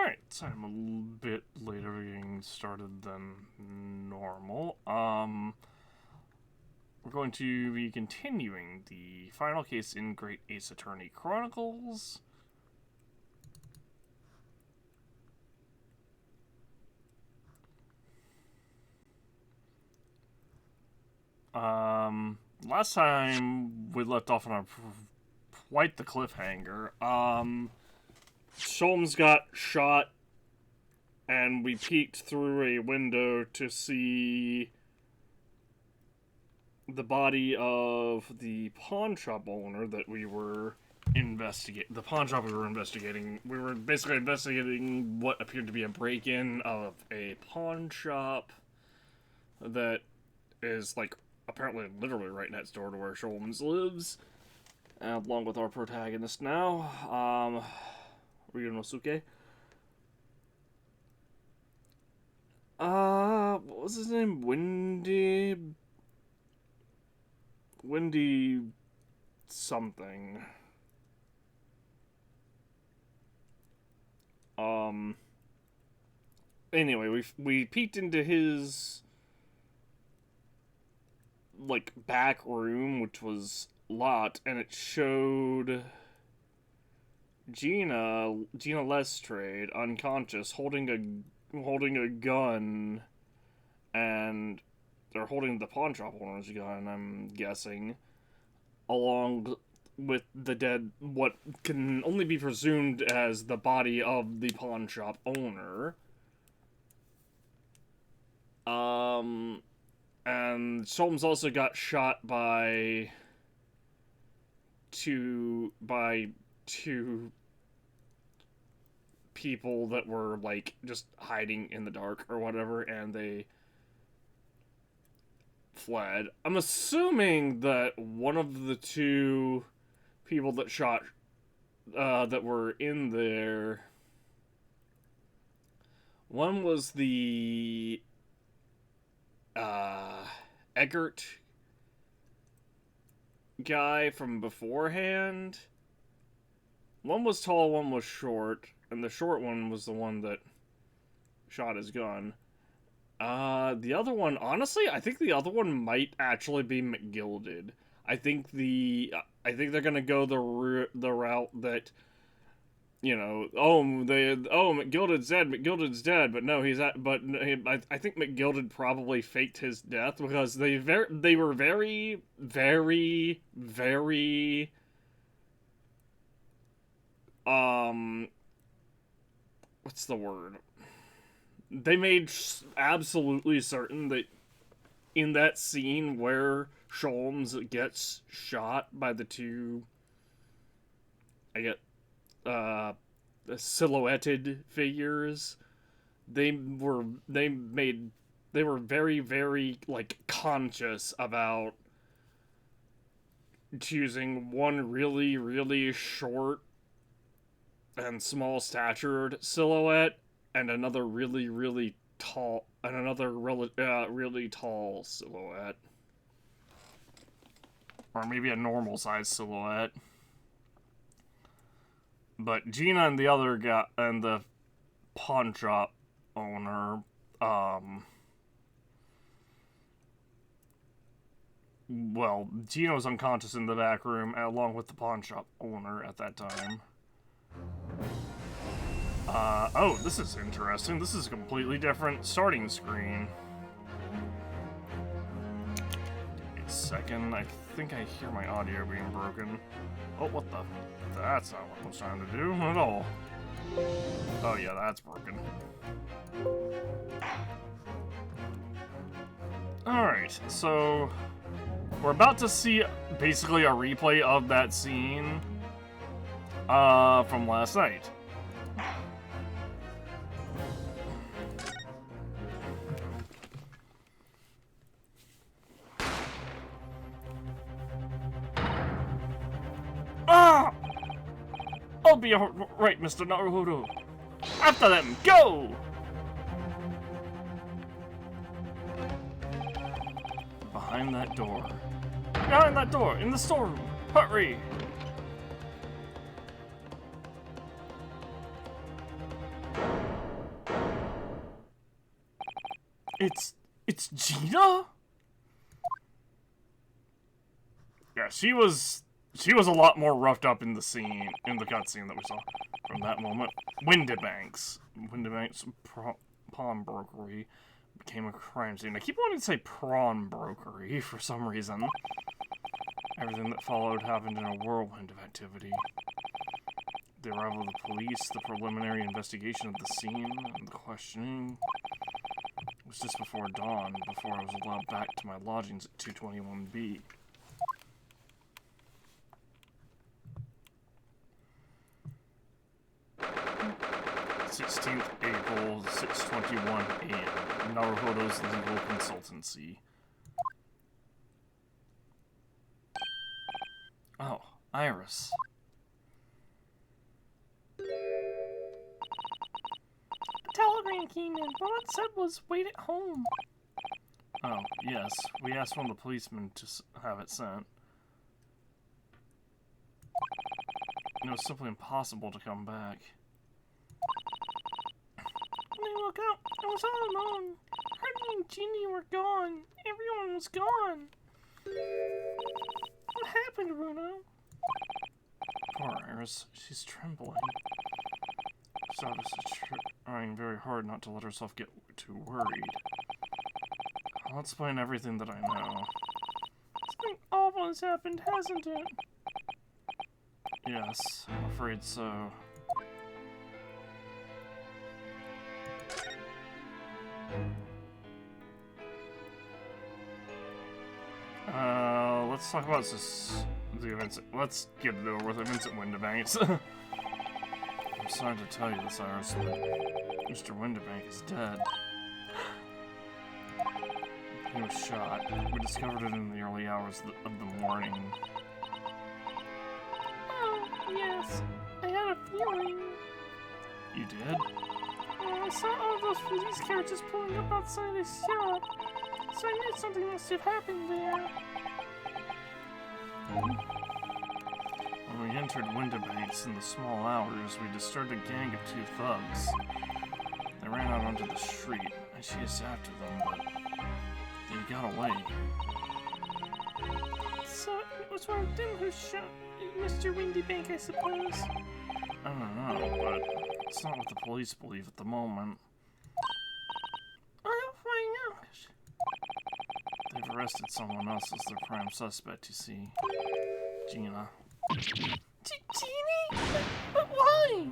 Alright, so I'm a little bit later getting started than normal. We're going to be continuing the final case in Great Ace Attorney Chronicles. Last time we left off on a quite the cliffhanger. Sholmes got shot, and we peeked through a window to see the body of the pawn shop owner that we were investigating. The pawn shop we were investigating. We were basically investigating what appeared to be a break-in of a pawn shop that is, like, apparently literally right next door to where Sholmes lives, along with our protagonist now, Ryunosuke. What was his name? Windy something. Anyway, we peeked into his, like, back room, which was locked, and it showed Gina Lestrade unconscious, holding a gun, and they're holding the pawn shop owner's gun, I'm guessing, along with the dead, what can only be presumed as the body of the pawn shop owner. And Sholmes also got shot by two people that were, like, just hiding in the dark or whatever, and they fled. I'm assuming that one of the two people that shot, that were in there, one was the, Eggert guy from beforehand. One was tall, one was short, and the short one was the one that shot his gun. The other one, honestly, I think the other one might actually be McGilded. I think they're gonna go the route that, you know, McGilded's dead, but no, I think McGilded probably faked his death because they were very, very, very, what's the word? They made absolutely certain that in that scene where Sholmes gets shot by the two, silhouetted figures, they were very, very, like, conscious about choosing one really, really short and small statured silhouette and another really, really tall, and another really tall silhouette. Or maybe a normal size silhouette. But Gina and the other guy, and the pawn shop owner, well, Gina was unconscious in the back room, along with the pawn shop owner at that time. Oh, this is interesting. This is a completely different starting screen. Wait a second, I think I hear my audio being broken. Oh, what the? That's not what I was trying to do at all. Oh yeah, that's broken. Alright, so we're about to see basically a replay of that scene from last night. Ah! I'll be right, Mr. Naruhodo. After them, go! Behind that door. Behind that door, in the storeroom. Hurry! It's Gina? Yeah, she was a lot more roughed up in the cutscene that we saw from that moment. Windibank's pawnbrokery became a crime scene. I keep wanting to say prawn-brokery for some reason. Everything that followed happened in a whirlwind of activity. The arrival of the police, the preliminary investigation of the scene, and the questioning. It was just before dawn, before I was allowed back to my lodgings at 221B. April, 6:21 a.m. Naruhodo's Legal Consultancy. Oh, Iris. A telegram came in, but what it said was wait at home. Oh, yes. We asked one of the policemen to have it sent. It was simply impossible to come back. When I woke up, I was all alone. Hardy and Ginny were gone. Everyone was gone. What happened, Bruno? Poor Iris. She's trembling. She's obviously trying very hard not to let herself get too worried. I'll explain everything that I know. Something awful has happened, hasn't it? Yes, I'm afraid so. Let's talk about the events. Let's get it over with. Events at Windibank. I'm sorry to tell you this, Iris, but Mr. Windibank is dead. He was shot. We discovered it in the early hours of the morning. Oh, yes. I had a feeling. You did? I saw all those police carriages pulling up outside his shop, so I knew something must have happened there. When we entered Windibanks in the small hours, we disturbed a gang of 2 thugs. They ran out onto the street. I chased after them, but they got away. So it was one of them who shot Mr. Windibank, I suppose. I don't know, but it's not what the police believe at the moment. I'll find out. They've arrested someone else as their prime suspect, you see. Gina. Jeannie? But why?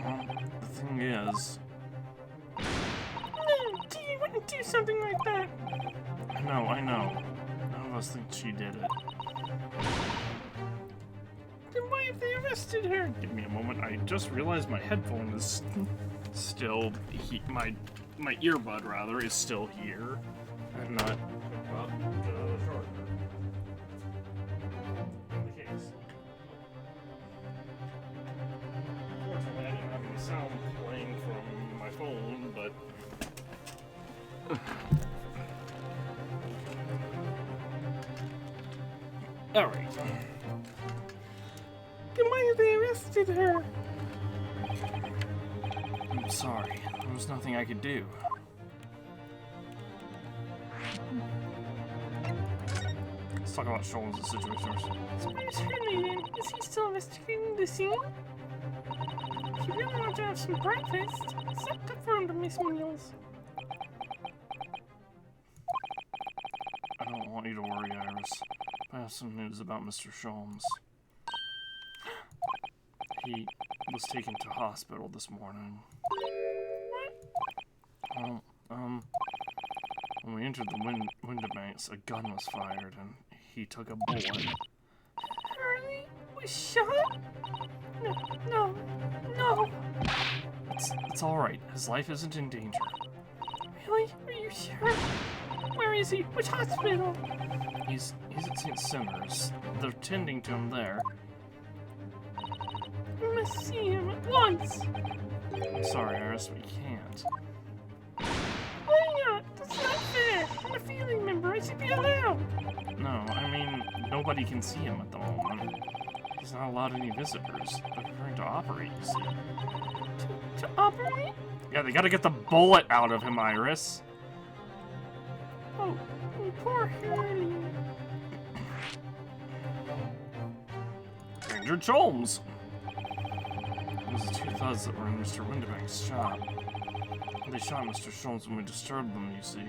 Well, the thing is... No, Jeannie wouldn't do something like that. I know. None of us think she did it. Then why have they arrested her? Give me a moment. I just realized my headphone is still... my earbud, rather, is still here. And not... Well, short. The case. Fortunately, I didn't have any sound playing from my phone, but... Alright. Then why have they arrested her? I'm sorry. There was nothing I could do. Let's talk about Sholmes' situation. So where's Henry then? Is he still investigating the scene? If you really want to have some breakfast, set up for him to miss meals. I don't want you to worry, Iris. I have some news about Mr. Sholmes. He was taken to hospital this morning. What? Well, when we entered the Windibanks, a gun was fired, and he took a bullet. Harley was shot? No. It's alright. His life isn't in danger. Really? Are you sure? Where is he? Which hospital? He's at St. Simmers. They're tending to him there. We must see him at once. I'm sorry, Iris, we can't. Why not? That's not fair. I'm a feeling member. I should be allowed. No, I mean, nobody can see him at the moment. He's not allowed any visitors. They're preparing to operate, you see. To operate? Yeah, they gotta get the bullet out of him, Iris. Oh, poor Harley. Ranger Cholmes. It was the two thugs that were in Mr. Winterbank's shop. They shot Mr. Sholmes when we disturbed them, you see.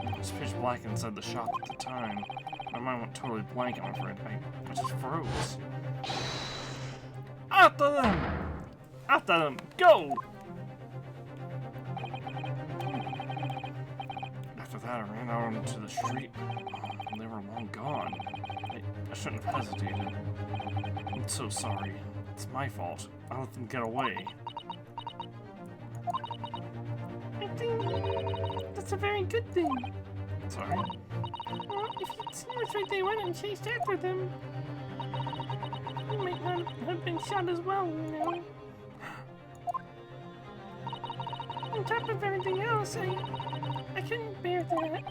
It was pitch black inside the shop at the time. My mind went totally blank, I'm afraid. I just froze. After them! After them! Go! After that, I ran out onto the street. They were long gone. I shouldn't have hesitated. I'm so sorry. It's my fault. I let them get away. I think that's a very good thing. Sorry? Well, if you'd seen which way they went and chased after them, you might not have been shot as well, you know. On top of everything else, I couldn't bear that.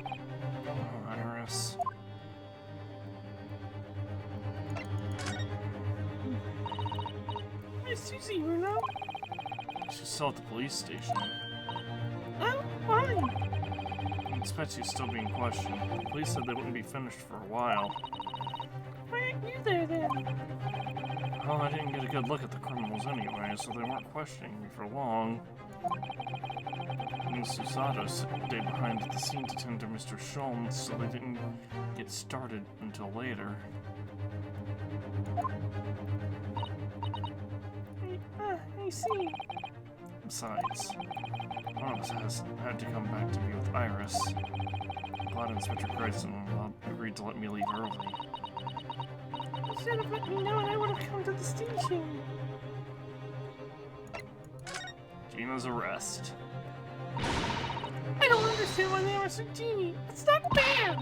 Oh, Iris. Where's Susie, Bruno? She's still at the police station. Oh, why? I expect she's still being questioned. The police said they wouldn't be finished for a while. Why aren't you there then? Well, I didn't get a good look at the criminals anyway, so they weren't questioning me for long. Ms. Susato stayed behind at the scene to tend to Mr. Sholmes, so they didn't get started until later. I see. Besides, one of us had to come back to be with Iris. I'm glad Inspector Grayson agreed to let me leave early. You should have let me know and I would have come to the station. Gina's arrest. I don't understand why they arrested Jeannie. It's not fair.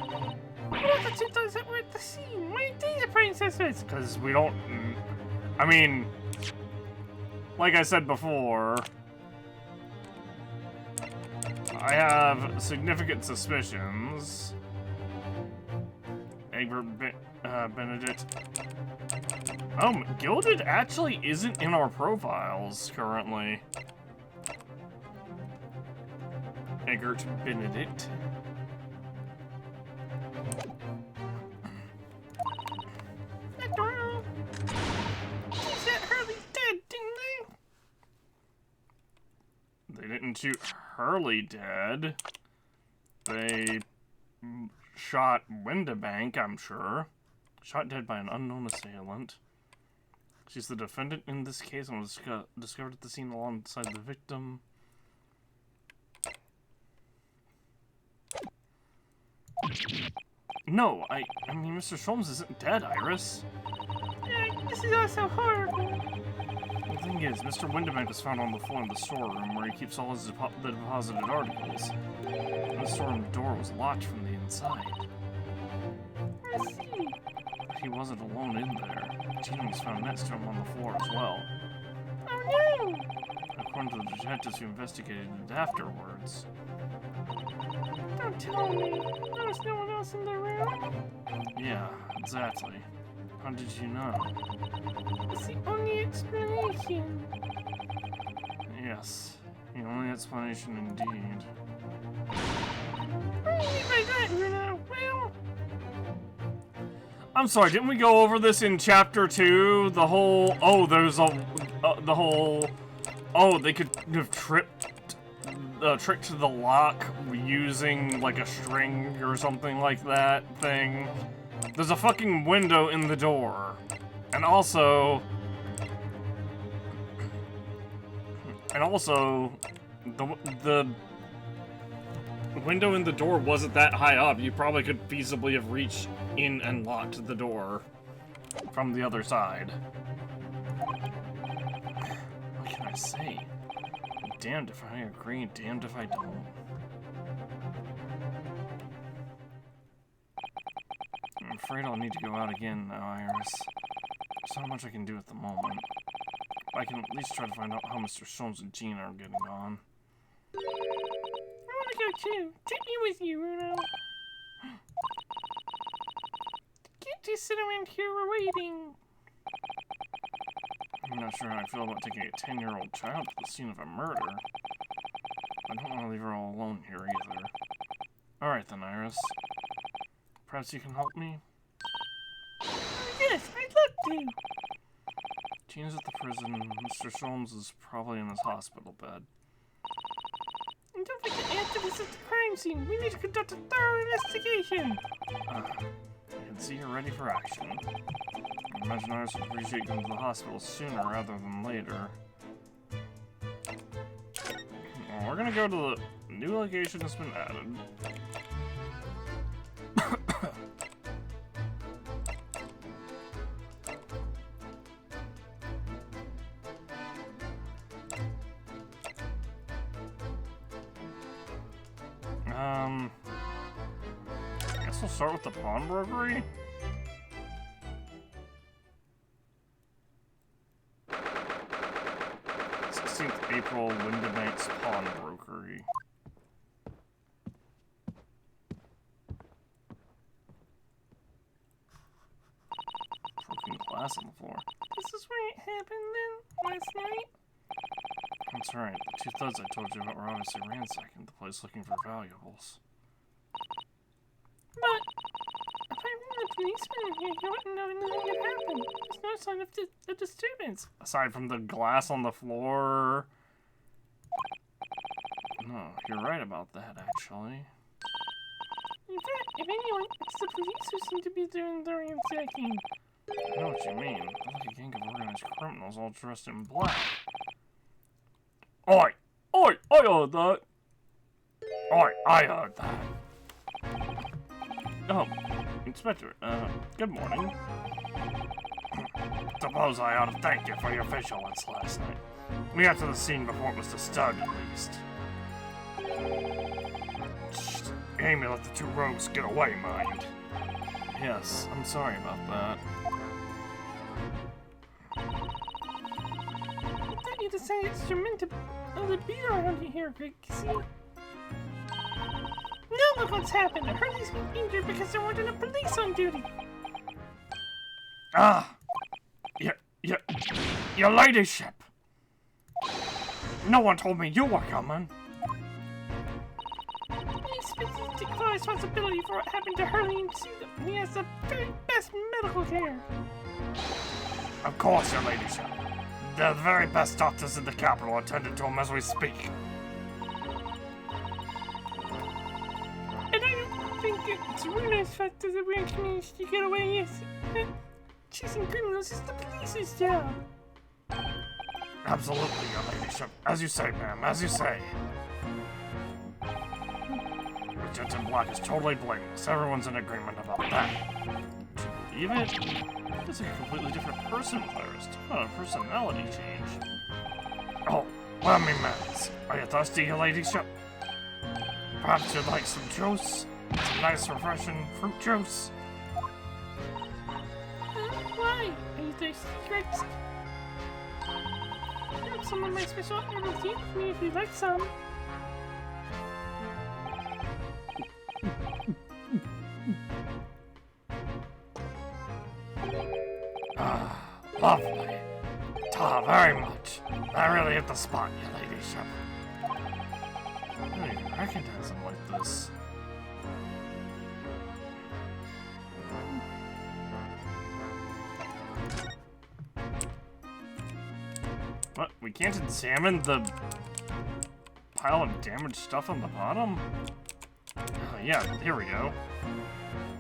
What about the two thugs that were at the scene? Why aren't they the princesses? Because we don't... I mean... Like I said before... I have significant suspicions. Egbert Benedict... Gilded actually isn't in our profiles currently. Egbert Benedict. After all, she said Hurley's dead, didn't they? They didn't shoot Hurley dead. They shot Winterbank, I'm sure. Shot dead by an unknown assailant. She's the defendant in this case and was discovered at the scene alongside the victim. No, I mean, Mr. Sholmes isn't dead, Iris. This is all so horrible. The thing is, Mr. Winterbank was found on the floor in the storeroom where he keeps all his the deposited articles. And the storeroom door was locked from the inside. I see. But he wasn't alone in there. Gina was found next to him on the floor as well. Oh no! According to the detectives who investigated it afterwards. Don't tell me. There was no one else in the room? Yeah, exactly. How did you know? It's the only explanation. Yes, the only explanation indeed. What do you mean by that, Bruno? Well... I'm sorry, didn't we go over this in Chapter 2? The whole... Oh, there's a... the whole... Oh, they could have tricked the lock using, like, a string or something like that thing. There's a fucking window in the door. And also... the window in the door wasn't that high up. You probably could feasibly have reached in and locked the door from the other side. What can I say? I'm damned if I agree, damned if I don't. I'm afraid I'll need to go out again now, Iris. There's not much I can do at the moment. I can at least try to find out how Mr. Sholmes and Gina are getting on. I want to go too. Take me with you, Bruno. Can't just sit around here waiting. I'm not sure how I feel about taking a 10-year-old child to the scene of a murder. I don't want to leave her all alone here either. Alright then, Iris. Perhaps you can help me? Yes, I'd love to. Tina's at the prison. Mr. Sholmes is probably in his hospital bed. And don't forget to add to this at the crime scene. We need to conduct a thorough investigation. I can see you're ready for action. I imagine Iris would appreciate going to the hospital sooner rather than later. Well, we're gonna go to the new location that's been added. I guess we'll start with the pawnbrokery. 16th April, Windibank's pawnbrokery. Broken glass on the floor. This is where it happened then, last night? That's right. The two thugs I told you about were obviously ransacking the place looking for valuables. But if I were the policeman here, you wouldn't know anything had happened. There's no sign of a disturbance. Aside from the glass on the floor. No, you're right about that, actually. In fact, if anyone, it's the police who seem to be doing the ransacking. I know what you mean. They're like a gang of organized criminals all dressed in black. Oi! Oi! I heard that! Oi! I heard that! Oh, Inspector, good morning. Suppose I ought to thank you for your vigilance last night. We got to the scene before it was disturbed, at least. Just aim to let the two rogues get away, mind. Yes, I'm sorry about that. I thought you decided you're meant to be around here, Greg. See? Now look what's happened. Hurley's been injured because there weren't enough police on duty. Ah! Your ladyship! No one told me you were coming. He expects you to take full responsibility for what happened to Hurley and see that he has the very best medical care. Of course, your ladyship. The very best doctors in the capital attended to him as we speak. And I don't think it's really nice fact that we're community to get away, yes. Chasing criminals is the police's job. Absolutely, your ladyship. As you say, ma'am, as you say. Agent in Black is totally blameless. Everyone's in agreement about that. Do you believe it? He's like a completely different person with Iris. Talk about a personality change. Oh, let me minutes. Are you thirsty, your ladyship? Perhaps you'd like some juice? Some nice, refreshing fruit juice? Why? Are you thirsty, Greg? I have some of my special herbal tea with me if you'd like some. Ah, lovely. Ah, very much. That really hit the spot, your ladyship. I don't even recognize him like this. What? We can't examine the pile of damaged stuff on the bottom? Oh, yeah, here we go.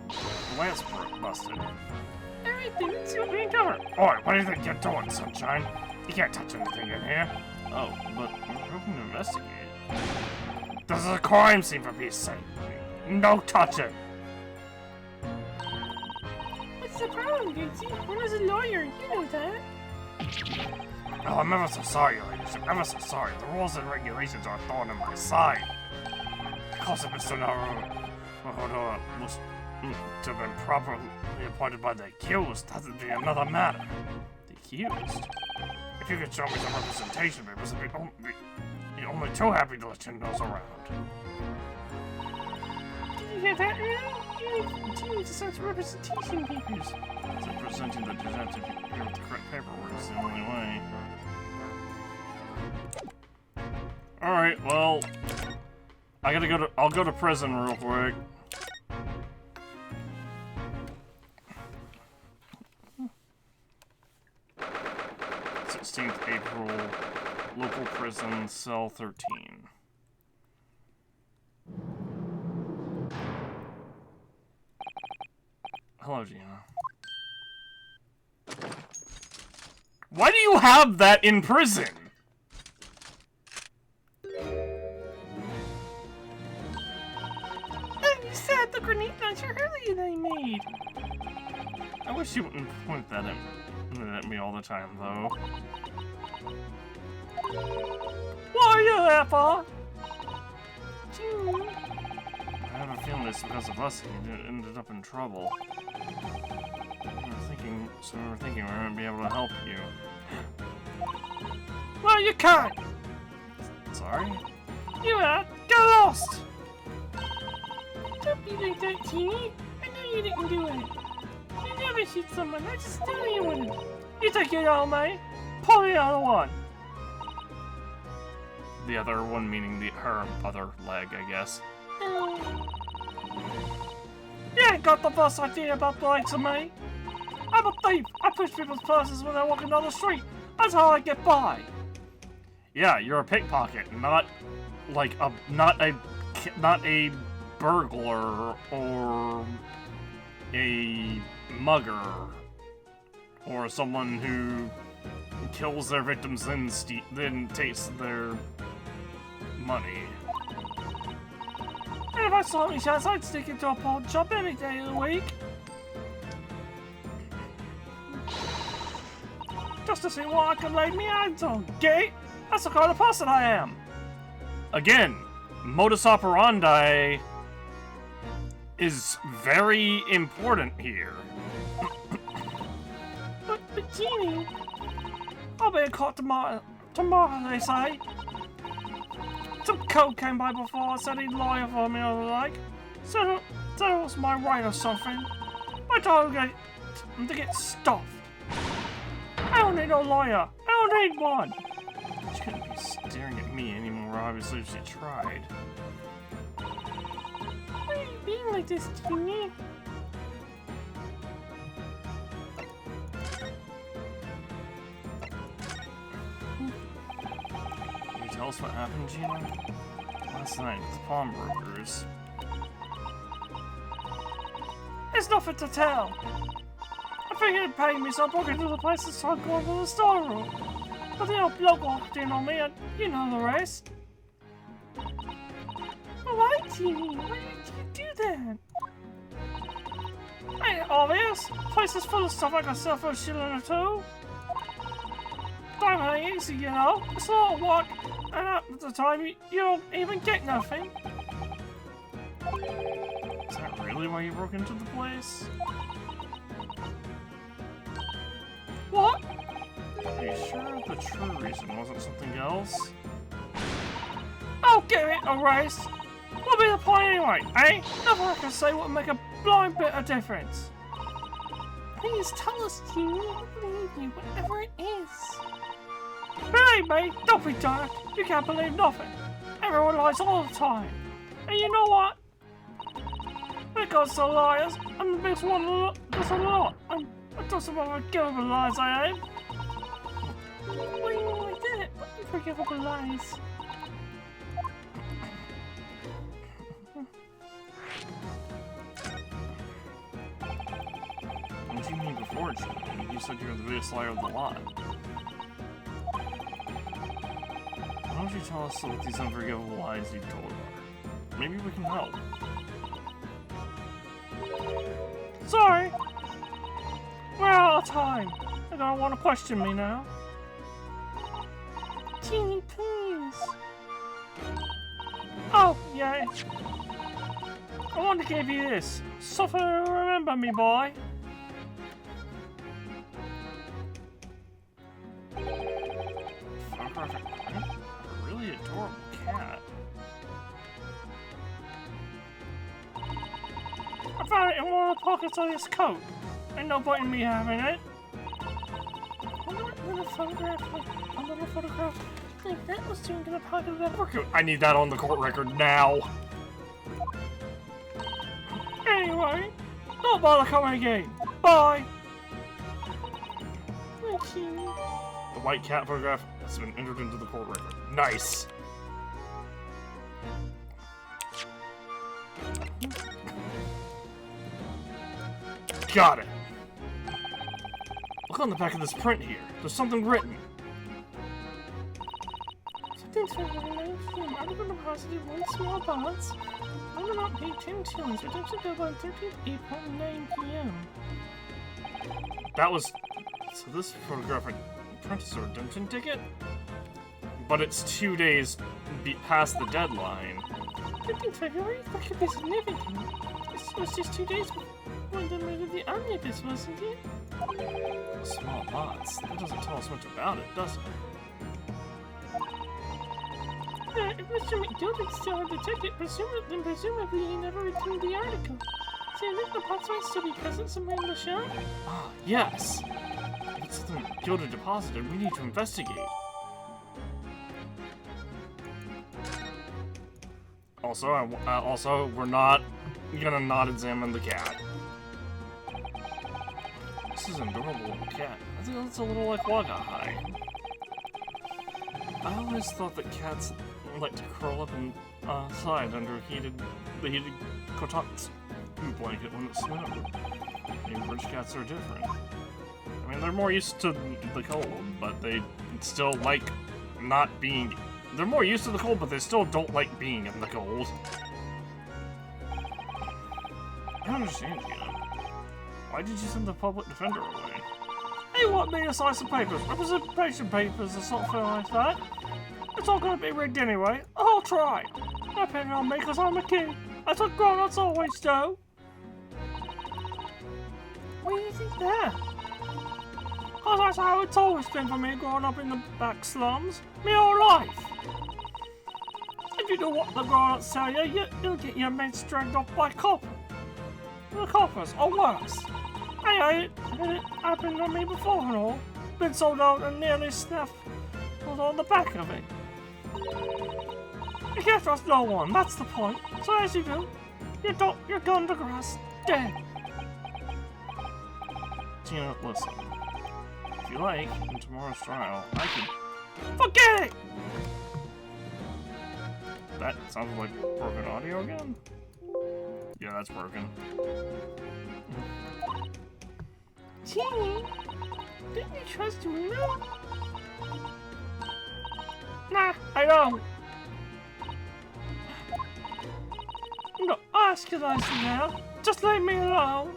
The lance busted. Alright then, let's see what we Cover! Oi, what do you think you're doing, Sunshine? You can't touch anything in here. Oh, but we're hoping to investigate. This is a crime scene, for peace sake. No touching! What's the problem, Gatesy? One is a lawyer, you know that. Oh, I'm ever so sorry, your ladyship. Ever so sorry. The rules and regulations are a thorn in my side. Because if Mr. Naruto was to have been properly appointed by the accused, that would be another matter. The accused? If you could show me some representation papers, I'd be only too happy to let you nose around. Did you hear that, Aaron? You need to search representation papers. So presenting the detective here with the correct paperwork is the only way. Alright, well... I'll go to prison real quick. 16th April, local prison, cell 13. Hello, Gina. Why do you have that in prison? You said the grenade launcher earlier that I made. I wish you wouldn't point that at me all the time, though. What are you there for? I have a feeling it's because of us that you ended up in trouble. We were thinking we might be able to help you. Well, you can't. Sorry? You get lost. Don't be like that, Teeny. I know you didn't do it. You never shoot someone. I just knew you wouldn't. You take it all, mate. Pull the other one. The other one meaning her other leg, I guess. You ain't got the first idea about the likes of me. I'm a thief. I push people's purses when they're walking down the street. That's how I get by. Yeah, you're a pickpocket, not a burglar or a mugger or someone who kills their victims then takes their money. And if I saw any chance, I'd stick into a pawn shop any day of the week. Just to see what I can lay me hands on, gay? That's the kind of person I am. Again, modus operandi is very important here. But Genie, I'll be caught tomorrow, they say. Some code came by before, said he'd lie for me or the like. So that was my right or something. I told him to get stuffed. I don't need no lawyer. I don't need one. She couldn't be staring at me anymore, obviously, if she tried. Why are you being like this, Genie? Can you tell us what happened, Gina? Last night with the pawnbrokers. There's nothing to tell. I figured it'd pay me, so I broke into the place and started going to the storeroom. But the old bloke walked in on me, and you know the rest. Why, Genie? Why did you do that? Ain't it obvious? The place is full of stuff I can sell for $1 or $2. Diamond ain't easy, you know. It's a lot of work, and at the time, you don't even get nothing. Is that really why you broke into the place? What? Are you sure the true reason wasn't something else? I'll get it erased. What'll be the point anyway, eh? Nothing I can say would make a blind bit of difference. Please tell us, Genie. I believe you, whatever it is. Believe me, don't be dark. You can't believe nothing. Everyone lies all the time. And you know what? When it comes to liars, I'm the biggest one. There's a lot. I'm just about unforgivable lies, I am. What do you mean like that? Unforgivable lies. What do you mean before, Gina? You said you were the biggest liar of the lot. Why don't you tell us what these unforgivable lies you told are? Maybe we can help. Sorry. We're out of time. They're gonna want to question me now. Genie, please. Oh, yeah. I want to give you this. Something to remember me, boy. Photographic print? A really adorable cat. found it in one of the pockets of his coat. Ain't no point in me having it. A little photograph. I think that was tuned to the pocket of that workout. I need that on the court record now. Anyway, don't bother coming again. Bye. Thank you. The white cat photograph has been entered into the court record. Nice. Got it. Look on the back of this print here. There's something written. Something's been very nice. Article deposited 1 small balance. On about paid 10 shillings. Redemption deadline 13th April, 9 p.m. That was... So this photograph printed a redemption ticket? But it's 2 days past the deadline. 15th February? That could be significant. It was just 2 days when the murder of the omnibus, wasn't it? Small lots. That doesn't tell us much about it, does it? If Mr. McGilvray still had the ticket, presumably he never returned the article. So you think the pots might still be present somewhere in the shop? Ah, yes. If it's something Gilda deposited, we need to investigate. Also, we're not gonna not examine the cat. This is an adorable little cat. I think it's a little like Wagahai. I always thought that cats like to curl up inside under the heated cocotte blanket when it snowed. Maybe British cats are different. I mean, they're more used to the cold, but they still like not being... They're more used to the cold, but they still don't like being in the cold. I don't understand, you know. Why did you send the public defender away? They want me to sign some papers, representation papers or something like that. It's all gonna be rigged anyway. I'll try. Depending on me, because I'm a kid. That's what grown-ups always do. What do you think there? Because that's how it's always been for me growing up in the back slums. My whole life. If you do what the grown-ups tell you, you'll get your mates dragged off by coppers. The coppers, or worse. Hey, it happened to me before and all. Been sold out and nearly snuffed was on the back of it. You can't trust no one, that's the point. So as you do, you're gone to grass, dead. Tina, listen. If you like, in tomorrow's trial, I could... Forget it! That sounds like broken audio again? Yeah, that's broken. Teeny, didn't you trust me now? Nah, I don't. I'm not asking us now. Just leave me alone.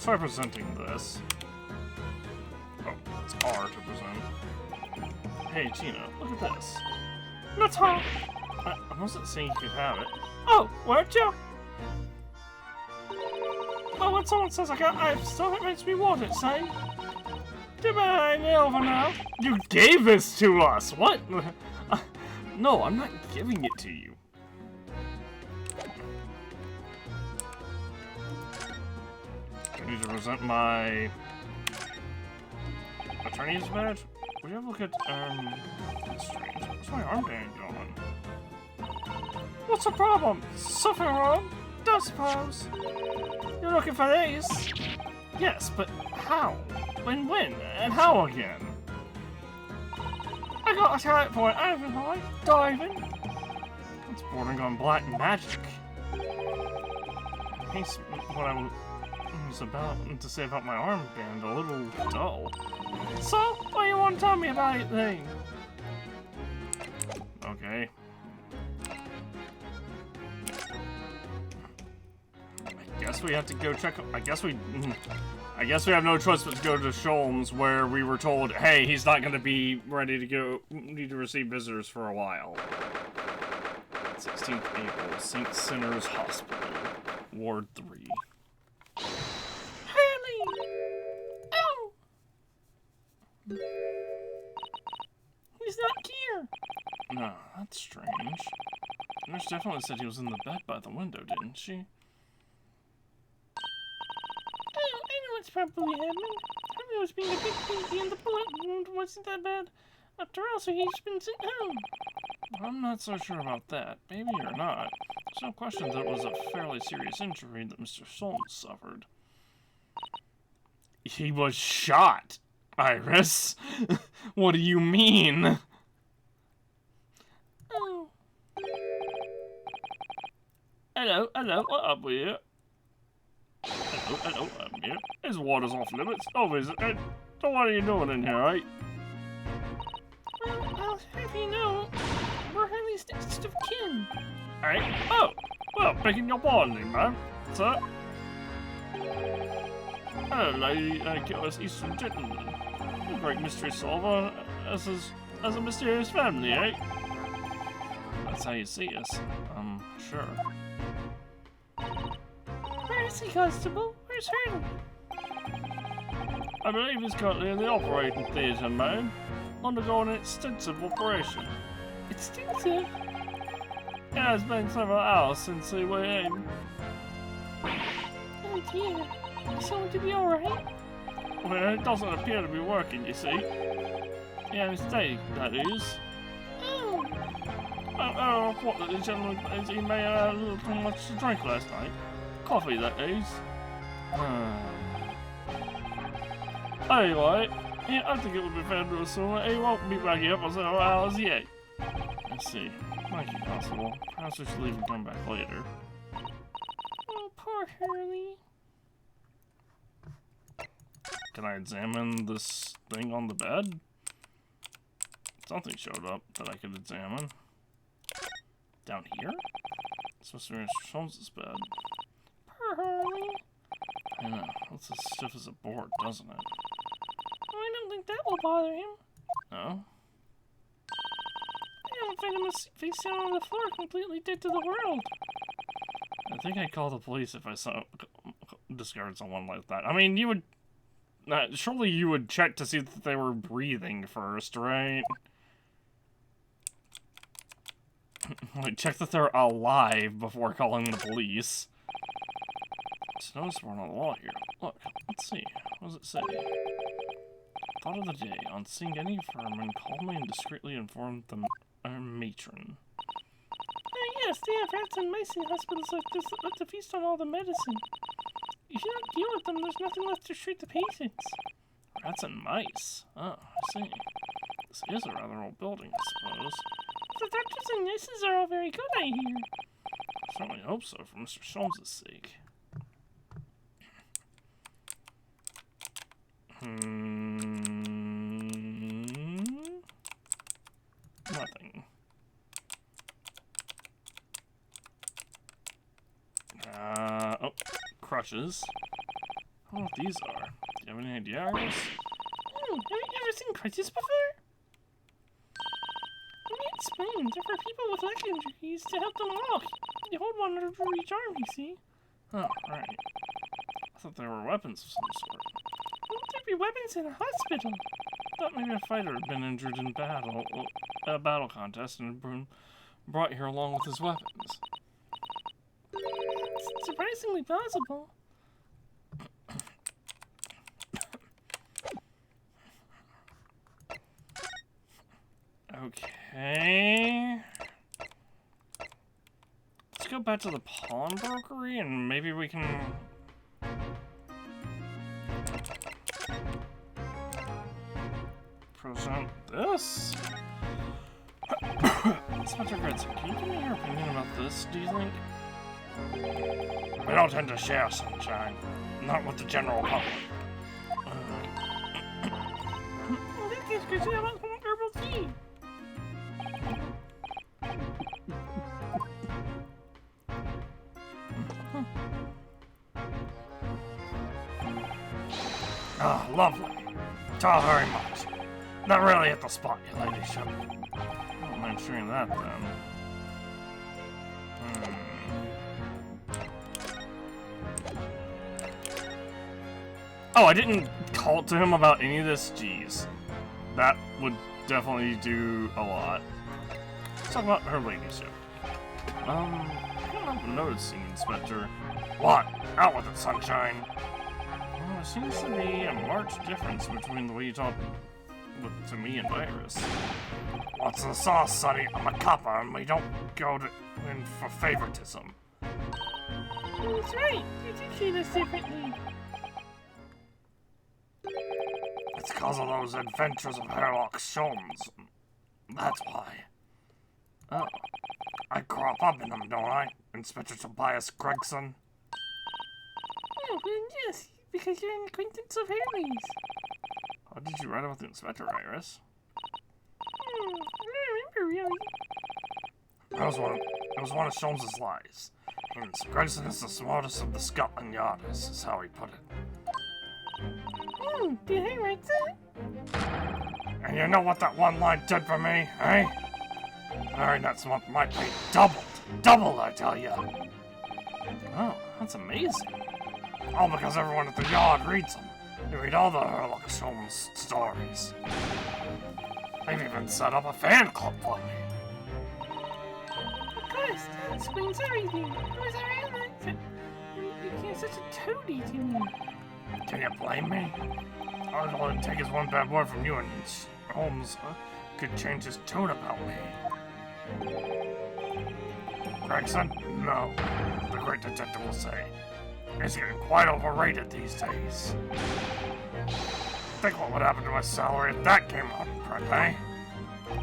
Try presenting this. Oh, it's R to present. Hey, Tina, look at this. That's all. I wasn't saying you could have it. Oh, weren't you? Oh, when someone says I can't have stuff, it makes me want it, say? Too bad I ain't over now. You gave this to us! What? No, I'm not giving it to you. I need to present my attorney's badge. Would you have a look at, that's strange. Where's my armband going? What's the problem? Something wrong? Don't suppose. You're looking for these? Yes, but how? When, and how again? I got a talent for it, haven't I? Diving. It's bordering on black magic. Makes what I was about to say about my armband a little dull. So, what do you want to tell me about it then? Okay. I guess we have to go check. I guess we have no choice but to go to Sholmes, where we were told, hey, he's not going to be ready to go. Need to receive visitors for a while. 16th April, St. Sinners Hospital, Ward 3. Haley! Oh! he's not here. No, that's strange. Nurse definitely said he was in the bed by the window, didn't she? Oh, I know what's probably happening. Harvey was being a big baby and the bullet wound wasn't that bad. After all, so he's been sent home. I'm not so sure about that. Baby or not, there's no question that it was a fairly serious injury that Mr. Solon suffered. He was shot, Iris. What do you mean? Oh. Hello, what up with you? Hello, I'm here. This water's off limits. Oh, is it? So what are you doing in here, right? Well, I'll have you know, we're Harley's next of kin. Hey? Oh, well, begging your pardon, man. Sir? Hello, lady, us Eastern gentleman. A great mystery solver, as a mysterious family, eh? That's how you see us. Sure. Where is he, Constable? Where's Harley? I believe he's currently in the operating theatre, man, undergoing an extensive operation. Extensive? Yeah, it's been several hours since he went in. Oh dear. Is someone to be alright? Well, it doesn't appear to be working, you see. Yeah, mistake, that is. Oh. I thought that the gentleman, he may have had a little too much to drink last night. Coffee, that is. Anyway, yeah, I think it would be fair to assume that he won't be back here for several hours yet. Let's see. Thank you, Constable. Perhaps we should leave and come back later. Oh, poor Harley. Can I examine this thing on the bed? Something showed up that I could examine. Down here? It's supposed to be Mr. Holmes' bed. Poor Harley. I know. It's as stiff as a board, doesn't it? Oh, I don't think that will bother him. No? I don't find him face down on the floor, completely dead to the world. I think I'd call the police if I saw discovered someone like that. I mean, you would... surely you would check to see that they were breathing first, right? Like, check that they're alive before calling the police. It's noticeable on the wall here. Look, let's see. What does it say? Thought of the day. On seeing any fireman, calmly and discreetly informed the matron. Oh yes, they have rats and mice in hospitals like this that like to feast on all the medicine. If you don't deal with them, there's nothing left to treat the patients. Rats and mice? Oh, I see. This is a rather old building, I suppose. The doctors and nurses are all very good, I hear. I certainly hope so, for Mr. Sholmes' sake. Nothing. Oh, crutches. I don't know what these are. Do you have any idea, Iris? Have you ever seen crutches before? Let me explain. They're for people with leg injuries to help them walk. You hold one under each arm, you see. Oh, right. I thought they were weapons of some sort. Why would there be weapons in a hospital? I thought maybe a fighter had been injured in a battle contest and had been brought here along with his weapons. It's surprisingly plausible. Okay. Let's go back to the pawnbrokery and maybe we can... present this? Inspector Gretson, can you give me your opinion about this, do you think? We don't tend to share, Sunshine. Not with the general public. Well, that gets good. I want some herbal tea. Ah, lovely. Tell very much. Not really at the spot, your ladyship. I don't mind sharing that, then. Oh, I didn't call to him about any of this? Jeez. That would definitely do a lot. Let's talk about her ladyship. I don't have noticing, Inspector. What? Out with it, sunshine. Well, there seems to be a marked difference between the way you talk to me and Iris. What's the sauce, Sonny? I'm a copper, and we don't go in for favoritism. That's right. You do treat us differently. It's because of those adventures of Sherlock Holmes. That's why. Oh. I crop up in them, don't I? Inspector Tobias Gregson? Oh, well, yes, because you're an acquaintance of Haley's. How did you write about the Inspector, Iris? I don't remember, really. It was one of Sholmes's lies. And Gregson is the smartest of the Scotland Yarders, is how he put it. Did I write that? And you know what that one line did for me, eh? Very next month my pay doubled. Doubled, I tell you. Oh, that's amazing. All because everyone at the yard reads them. They read all the Sherlock Holmes stories. They've even set up a fan club for me. Of course, that explains everything. I was around that. You became such a toady to me. Can you blame me? All it'd take is one bad word from you and Holmes could change his tune about me. Gregson? No, the great detective will say. He's getting quite overrated these days. Think what would happen to my salary if that came out in print, eh? The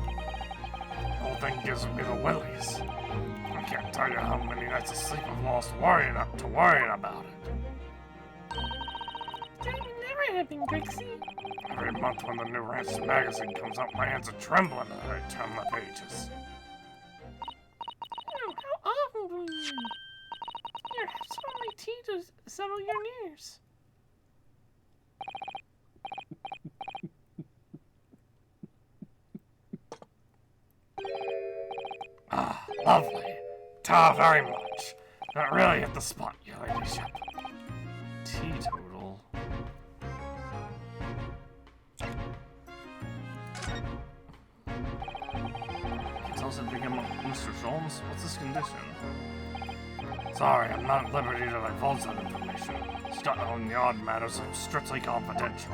whole thing gives me the willies. I can't tell you how many nights of sleep I've lost worrying about it. That would never happen, Grixie. Every month when the new Ranch magazine comes out, my hands are trembling as I turn the pages. Oh, how awful were you? Here, have some of my tea to settle your nerves. Ah, lovely. Ta very much. That really hit the spot, your ladyship. Teetotal. Can tell us if become Mr. Sholmes? What's his condition? Sorry, I'm not at liberty to divulge that information. Scotland Yard matters are strictly confidential.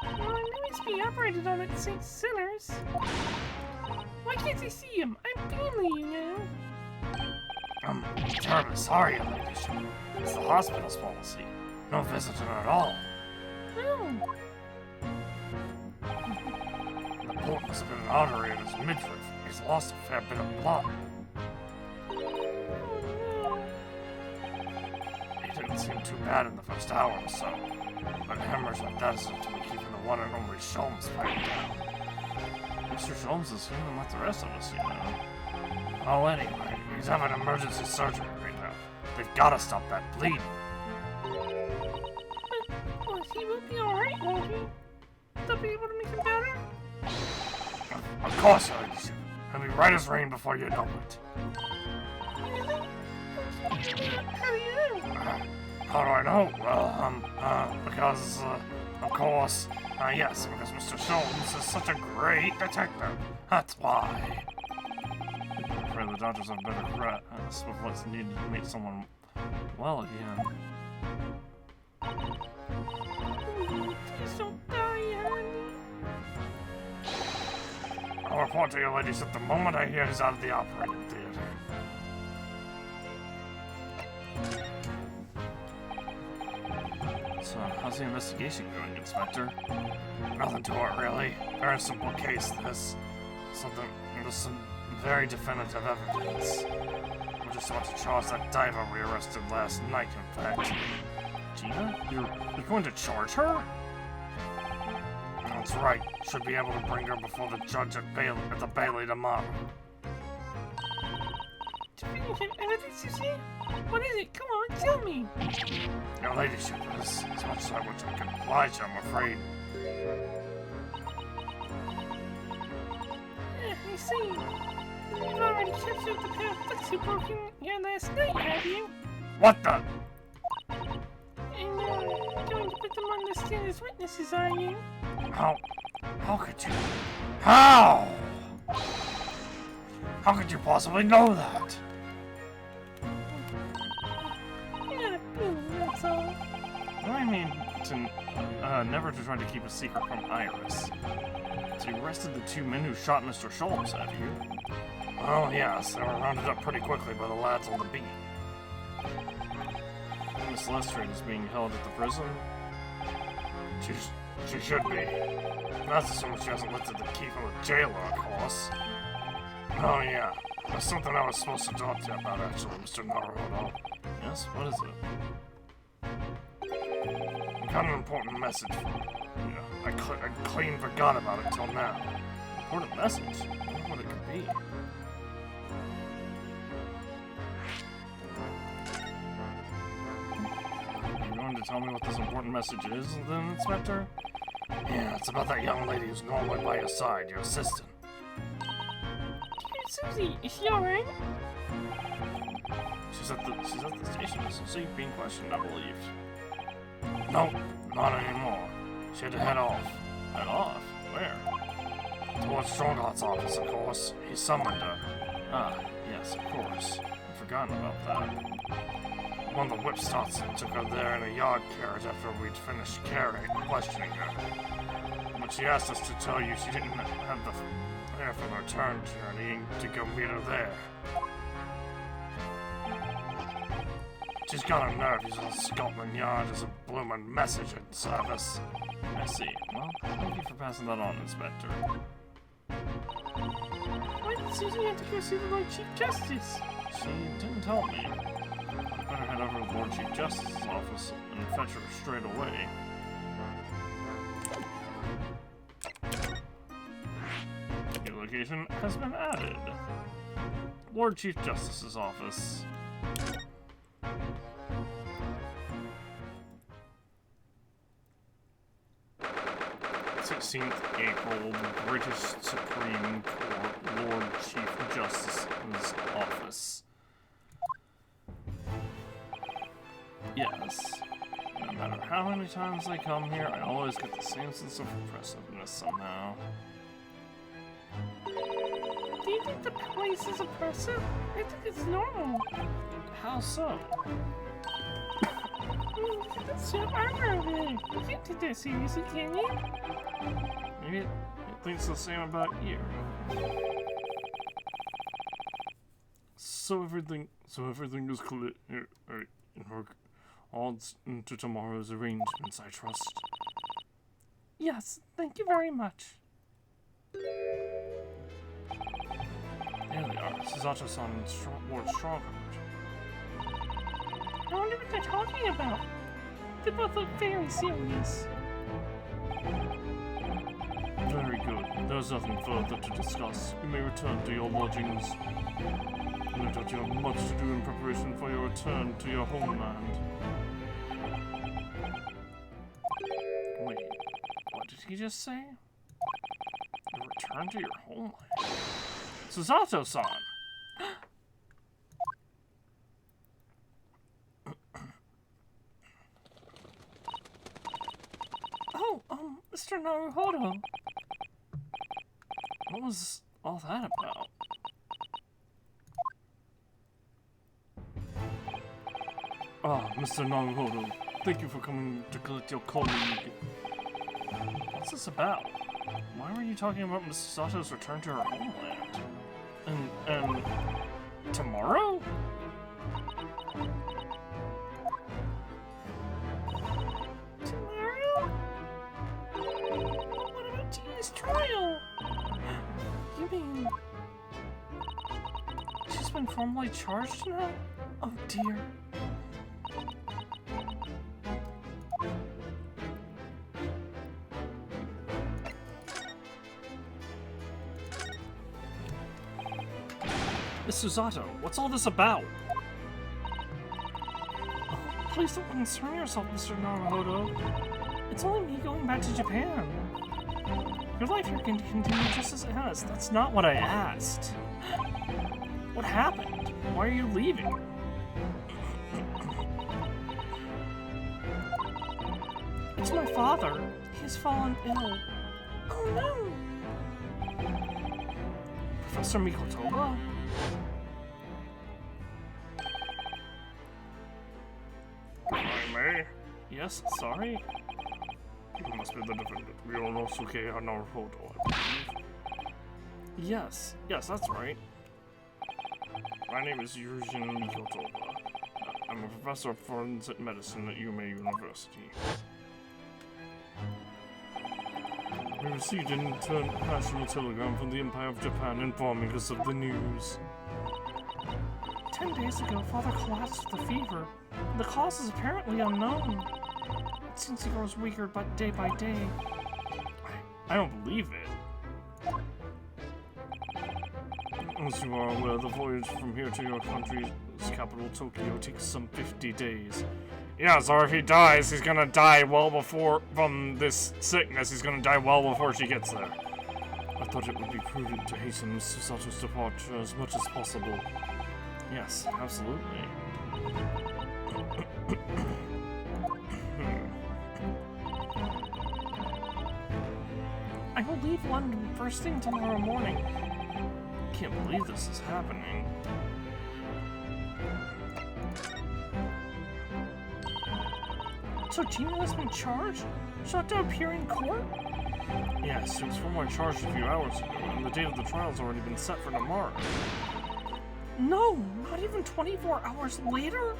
Well, I know he's being operated on at St. Sinners. Why can't I see him? I'm family, you know. I'm terribly sorry, your ladyship. It's the hospital's policy. No visitor at all. No. The bullet must have been an artery in his midriff. He's lost a fair bit of blood. He didn't seem too bad in the first hour or so, but hemorrhage like that is to be keeping the one and only Sholmes fighting down. Mr. Sholmes is human like the rest of us, you know. Oh, anyway, he's having emergency surgery right now. They've got to stop that bleeding. Well, he will be alright, won't he? They'll be able to make him better? Of course, your ladyship. He'll be right as rain before you know it. Really? How do you know? How do I know? Well, because, of course, yes, because Mr. Sholmes is such a great detective. That's why. I'm afraid the doctors have better grasp of what's needed to make someone well again. Please don't die, honey. I'll report to your ladies at the moment I hear he's out of the operating theater. So, how's the investigation going, Inspector? Nothing to it, really. Very simple case, this. There's some very definitive evidence. We just want to charge that diver we arrested last night, in fact. Gina? You're going to charge her? That's right. Should be able to bring her before the judge at the Bailey tomorrow. Definitive evidence, you see? What is it? Come on, tell me. Your ladyship, as much as I wish I could oblige you, I'm afraid. I see. You've already captured the pair of thugs who broke in here last night, have you? What the? And, going to put them on the stand as witnesses, are you? How could you? How? How could you possibly know that? Yeah, that's all. I mean, never to try to keep a secret from Iris. So you arrested the 2 men who shot Mr. Schultz, have you? Well, yes, they were rounded up pretty quickly by the lads on the beat. Miss Lestrade is being held at the prison. She should be. That's assuming she hasn't lifted the key from the jailer, of course. Oh yeah, there's something I was supposed to talk to you about, actually, Mr. Naruhodo. Yes, what is it? I got an important message for you. I clean forgot about it till now. Important message? I wonder what it could be. You going to tell me what this important message is, then, Inspector? Yeah, it's about that young lady who's normally by your side, your assistant. Susie, is she alright? She's at the station, so she's being questioned, I believe. Nope, not anymore. She had to head off. Head off? Where? Towards Strongart's office, of course. He summoned her. Ah, yes, of course. I'd forgotten about that. One of the whip starts took her there in a yard carriage after we'd finished questioning her. But she asked us to tell you she didn't have the fare for the return journey and to go meet her there. She's got a nerve using Scotland Yard as a bloomin' message in service. I see. Well, thank you for passing that on, Inspector. Why did Susie have to go see the Lord Chief Justice? She didn't tell me. I better head over to the Lord Chief Justice's office and fetch her straight away. New location has been added. Lord Chief Justice's office. 16th April, the British Supreme Court, Lord Chief Justice's office. Yes. No matter how many times I come here, I always get the same sense of oppressiveness somehow. Do you think the place is oppressive? I think it's normal. How so? That's your armor over there. You can't take that seriously, can you? Maybe it thinks the same about you. So everything is clear. All to tomorrow's arrangements, I trust. Yes, thank you very much. There they are. Susato-san and Lord Strongheart. I wonder what they're talking about. They both look very serious. Very good. There's nothing further to discuss. You may return to your lodgings. No doubt you have much to do in preparation for your return to your homeland. Wait, what did he just say? Your return to your homeland? Susato-san! Oh, Mr. Naruhodo. What was all that about? Ah, Mr. Naruhodo, thank you for coming to collect your colleague. What's this about? Why were you talking about Miss Sato's return to her homeland? And tomorrow? Tomorrow? What about Tia's trial? You mean she's been formally charged now? Oh dear. Miss Susato, what's all this about? Oh, please don't concern yourself, Mr. Naruhodo. It's only me going back to Japan. Your life here can continue just as it has. That's not what I asked. What happened? Why are you leaving? It's my father. He's fallen ill. Oh no! Professor Mikotoba? May? Yes, sorry? You must be the defendant, Ryonosuke Naruhodo, I believe. Yes, that's right. My name is Yujin Mikotoba. I'm a professor of forensic medicine at Yume University. We received an international telegram from the Empire of Japan informing us of the news. 10 days ago, Father collapsed with a fever. The cause is apparently unknown. It seems he grows weaker but day by day. I don't believe it. As you are aware, the voyage from here to your country's capital, Tokyo, takes some 50 days. Yes, or if he dies, he's gonna die well before, from this sickness, he's gonna die well before she gets there. I thought it would be prudent to hasten Mr. Sato's departure as much as possible. Yes, absolutely. I will leave London first thing tomorrow morning. Can't believe this is happening. So Gino has been charged? She'll have to appear in court? Yes, she was formally charged a few hours ago, and the date of the trial's already been set for tomorrow. No, not even 24 hours later?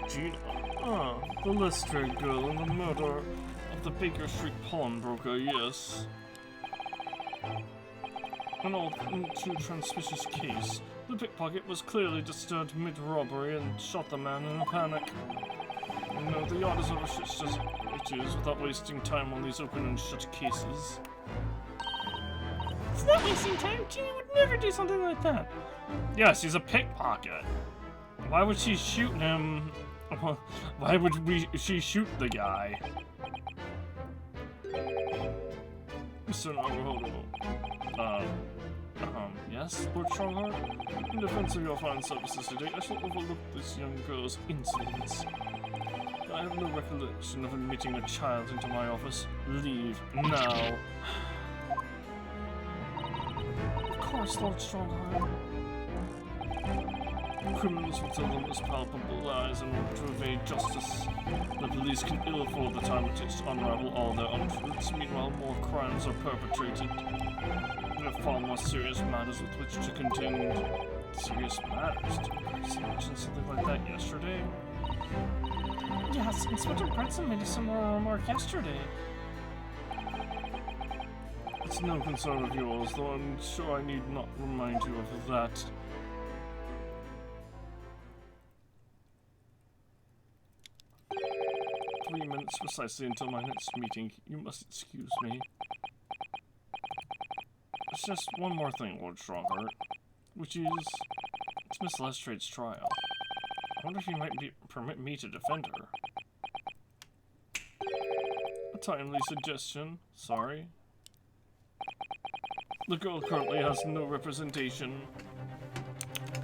Gina, the Lestrade girl and the murder of the Baker Street pawnbroker, yes. An all too suspicious case. The pickpocket was clearly disturbed mid-robbery and shot the man in a panic. You know, the yard is overstretched as it is without wasting time on these open and shut cases. It's not wasting time. Gina would never do something like that. Yes, he's a pickpocket. Why would she shoot him? Why would she shoot the guy? Mr. Naruhodo. Yes, Lord Strongheart? In defense of your fine services today, I shall overlook this young girl's insolence. I have no recollection of admitting a child into my office. Leave now. Of course, Lord Strongheart. Criminals will tell them as palpable lies in order to evade justice. The police can ill afford the time it takes to unravel all their untruths. Meanwhile, more crimes are perpetrated. There are far more serious matters with which to contend. Serious matters? Did Bretson mention something like that yesterday? Yes, Inspector Bretson made a similar remark yesterday. It's no concern of yours, though I'm sure I need not remind you of that. "3 minutes precisely until my next meeting. You must excuse me." It's just one more thing, Lord Strongheart, which is, it's Miss Lestrade's trial. I wonder if you might permit me to defend her. A timely suggestion. Sorry. The girl currently has no representation.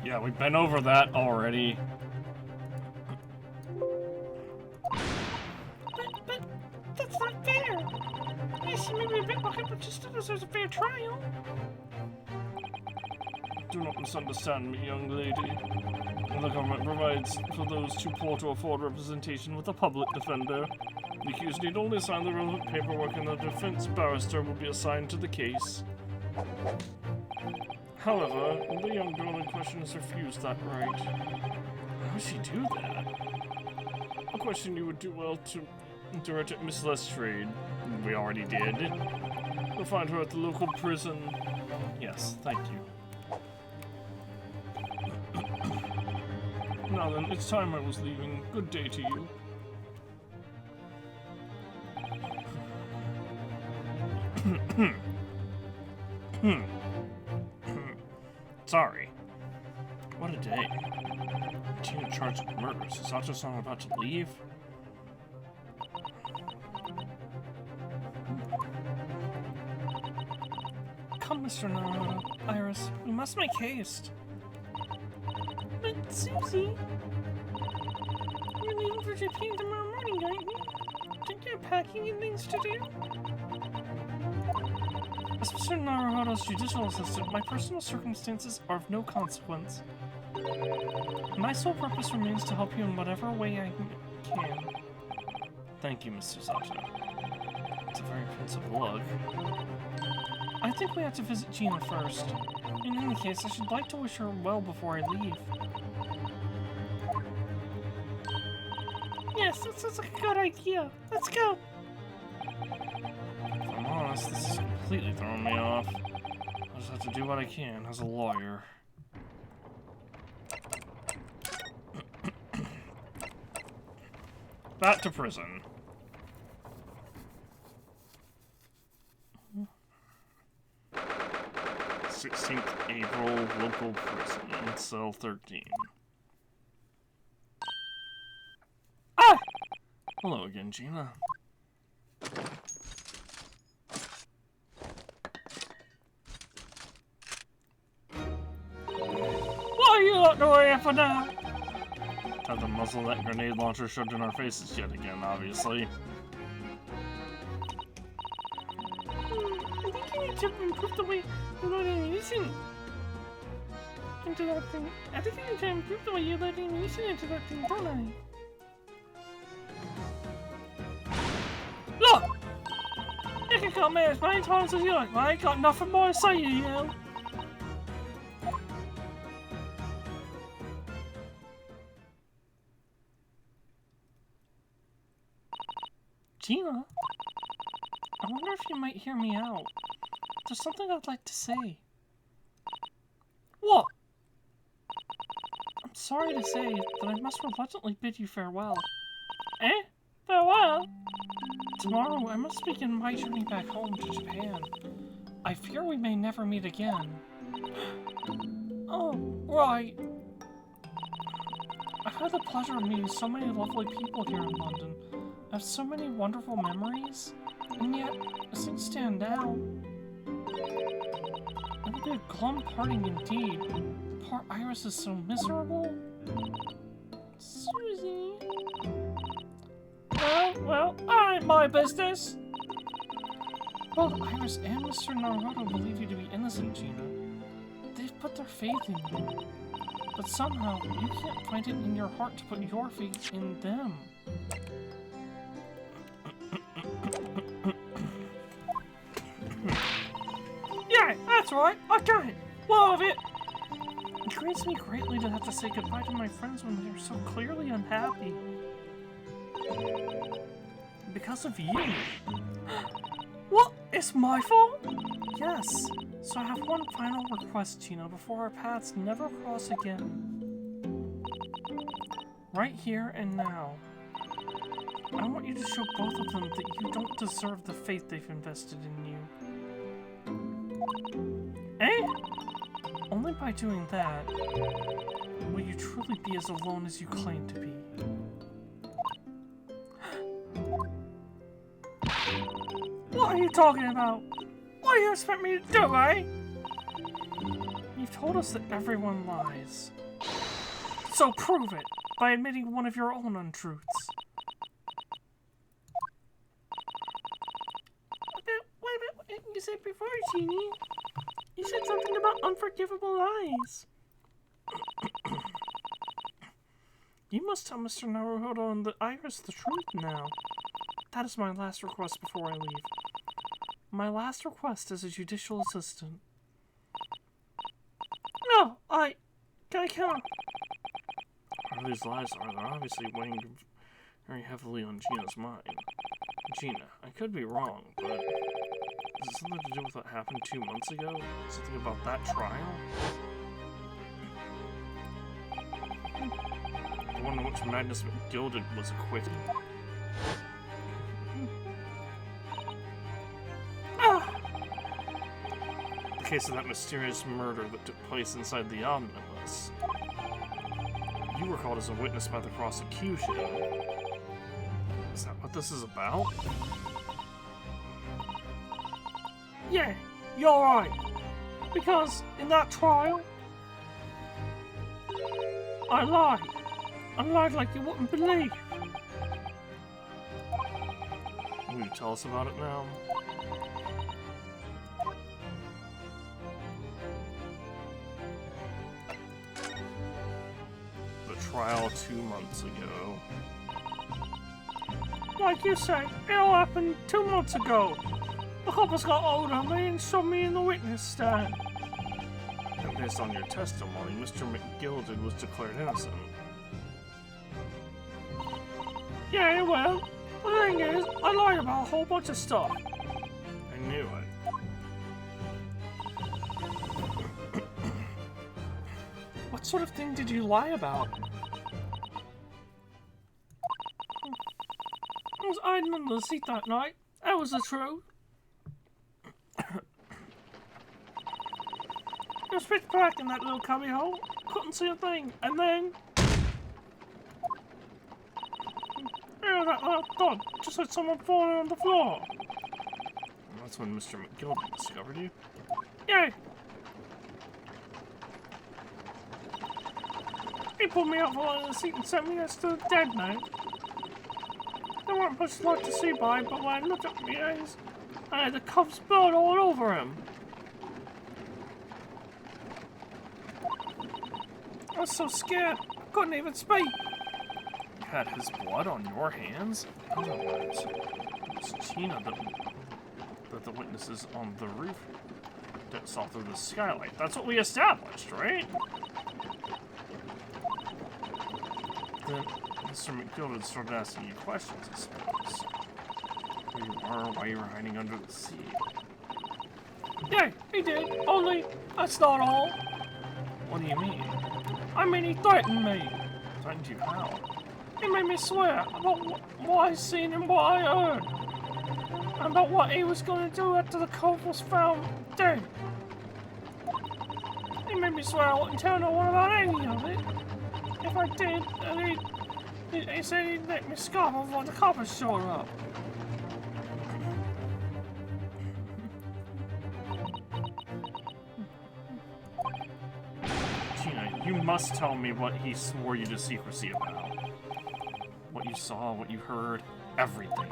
Yeah, we've been over that already. But that's not fair. Yes, she may be a pickpocket, but she still deserves a fair trial. Do not misunderstand me, young lady. The government provides for those too poor to afford representation with a public defender. The accused need only sign the relevant paperwork and the defense barrister will be assigned to the case. However, the young girl in question has refused that right. How would she do that? A question you would do well to direct at Miss Lestrade. We already did. We'll find her at the local prison. Yes, thank you. Now then, it's time I was leaving. Good day to you. Sorry. What a day. Tina charged with murders. Is Sato-san about to leave? Come, Mr. Naruto. Iris, we must make haste. But, Susie, you're leaving for Japan tomorrow morning, aren't you? To get your packing and things to do? As Mr. Naruhodo's judicial assistant, my personal circumstances are of no consequence. My sole purpose remains to help you in whatever way I can. Thank you, Mr. Zato. It's a very principled look. I think we have to visit Gina first. In any case, I should like to wish her well before I leave. Yes, that sounds like a good idea. Let's go. If I'm honest, this is completely throwing me off. I just have to do what I can as a lawyer. Back to prison. April, local prison, cell 13. Ah! Hello again, Gina. What are you lot doing for now? Time to muzzle that grenade launcher shoved in our faces yet again, obviously. I think you need to improve the way you load ammunition into that thing. I think you need to improve the way you load ammunition into that thing, don't I? Look! You can come here as many times as you like, but I ain't got nothing more to say to you. Gina? I wonder if you might hear me out. There's something I'd like to say. What? I'm sorry to say that I must reluctantly bid you farewell. Eh? Farewell? Tomorrow I must begin my journey back home to Japan. I fear we may never meet again. Oh, right. I've had the pleasure of meeting so many lovely people here in London. I have so many wonderful memories, and yet, as things stand now, it would be a glum parting indeed. Poor Iris is so miserable. Susie. Well, ain't my business. Both Iris and Mr. Naruto believe you to be innocent, Gina. They've put their faith in you. But somehow, you can't find it in your heart to put your faith in them. Yeah, that's right, I got it. Love it. It grieves me greatly to have to say goodbye to my friends when they are so clearly unhappy. Because of you. What? It's my fault? Yes. So I have one final request, Gina, before our paths never cross again. Right here and now. I want you to show both of them that you don't deserve the faith they've invested in you. Eh? Only by doing that will you truly be as alone as you claim to be. What are you talking about? What do you expect me to do, eh? You've told us that everyone lies. So prove it by admitting one of your own untruths. What did you say before, Genie? You said something about unforgivable lies. You must tell Mr. Naruhodo and the Iris the truth now. That is my last request before I leave. My last request as a judicial assistant. No, I cannot. Whatever these lies are, they're obviously weighing very heavily on Gina's mind. Gina, I could be wrong, but is it something to do with what happened 2 months ago? Something about that trial? The one in which Magnus McGilded was acquitted. The case of that mysterious murder that took place inside the omnibus. You were called as a witness by the prosecution. Is that what this is about? Yeah, you're right. Because in that trial, I lied. I lied like you wouldn't believe. Will you tell us about it now? The trial 2 months ago. Like you said, it all happened 2 months ago. The coppers got hold of me and shoved me in the witness stand. And based on your testimony, Mr. McGilded was declared innocent. Yeah, well, the thing is, I lied about a whole bunch of stuff. I knew it. What sort of thing did you lie about? I was hiding under the seat that night. That was the truth. It was pitch black in that little cubby hole. Couldn't see a thing. And then... yeah, that loud thud. Just like someone falling on the floor. And that's when Mr. McGilded discovered you? Yeah. He pulled me out from under the seat and sent me next to the dead man. There weren't much light to see by, but when I looked at my eyes, I had the cuffs blood all over him. I was so scared, I couldn't even speak. You had his blood on your hands? Otherwise, it's Tina that the witnesses on the roof that saw through the skylight. That's what we established, right? Then Mr. McGilded started asking you questions, I suppose. Who you are, why you were hiding under the seat. Yeah, he did, only that's not all. What do you mean? I mean, he threatened me. Threatened you how? He made me swear about what I seen and what I heard. And about what he was going to do after the cove was found dead. He made me swear I wouldn't tell no one about any of it. If I did, and he said he'd let me scarf off when the coppers showed up. Tina, you must tell me what he swore you to secrecy about. What you saw, what you heard, everything.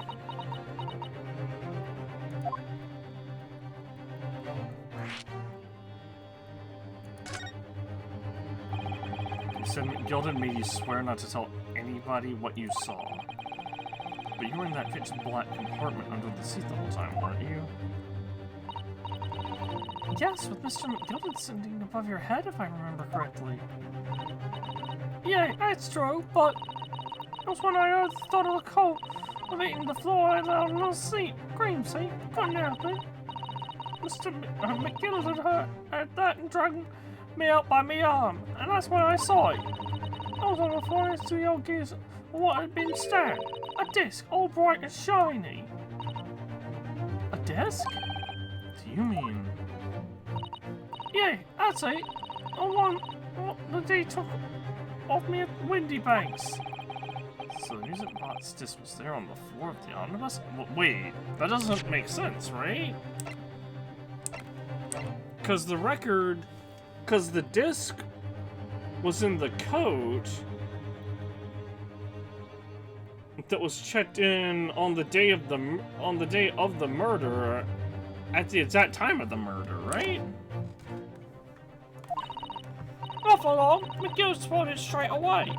You said McGilded made you swear not to tell anybody what you saw. But you were in that pitch black compartment under the seat the whole time, weren't you? Yes, with Mr. McGilded sitting above your head, if I remember correctly. Yeah, that's true, but it was when I heard the thud of the coat of eating the floor and out on the seat. Cream seat, couldn't help it. Mr. McGilded heard that and dragged me out by my arm, and that's when I saw it. I was on the floor next to the old gears of what had been stabbed. A disc, all bright and shiny. A disc? Do you mean... Yeah, that's it. The one that they took off me at Windy Banks. So the music box disc was there on the floor of the omnibus? Wait, that doesn't make sense, right? Because the disc was in the coat that was checked in on the day of the murder at the exact time of the murder, right? Not for long, McGill spotted it straight away.